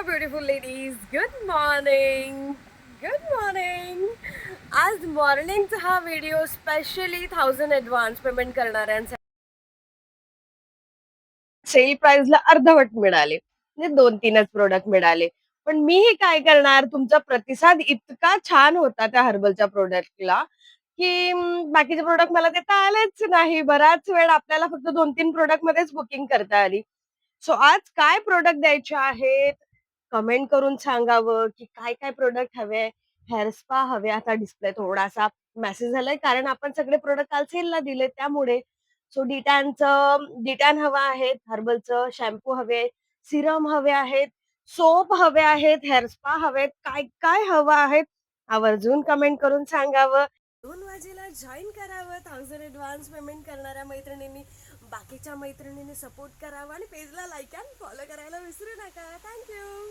Beautiful ladies, good morning. Good morning. आज मॉर्निंगचा हा video specially 1000 advance payment करणाऱ्यांसाठी. Sale प्राइसला अर्धवट मिळाले, म्हणजे 2-3च प्रोडक्ट मिळाले. पण मीही काय करणार, तुमचा प्रतिसाद इतका छान होता त्या हर्बलच्या प्रोडक्टला, की बाकीचे प्रोडक्ट मला देता आलेच नाही. बराच वेळ आपल्याला फक्त 2-3 प्रोडक्टमध्येच बुकिंग करता आली. सो आज काय प्रोडक्ट द्यायचे आहेत, कमेंट करून सांगावं, की काय-काय प्रोडक्ट हवे, हेअर स्पा हवे. आता डिस्प्ले थोडासा मेसेज झालाय, कारण आपण सगळे प्रोडक्ट काल सेलला दिले त्यामुळे. सो डिटॅन हवं आहे, हर्बलचं शॅम्पू हवे, सिरम हवे आहेत, सोप हवे आहेत, हेअर स्पा हवेत. काय-काय हवं आहे, आवर्जून कमेंट करून सांगावं. 2 वाजेला जॉइन करावं. 1000 ॲडव्हान्स पेमेंट करणाऱ्या मैत्रिणींनी, बाकीच्या मैत्रिणींनी सपोर्ट करावा आणि पेजला लाईक अँड फॉलो करायला विसरू नका. Thank you.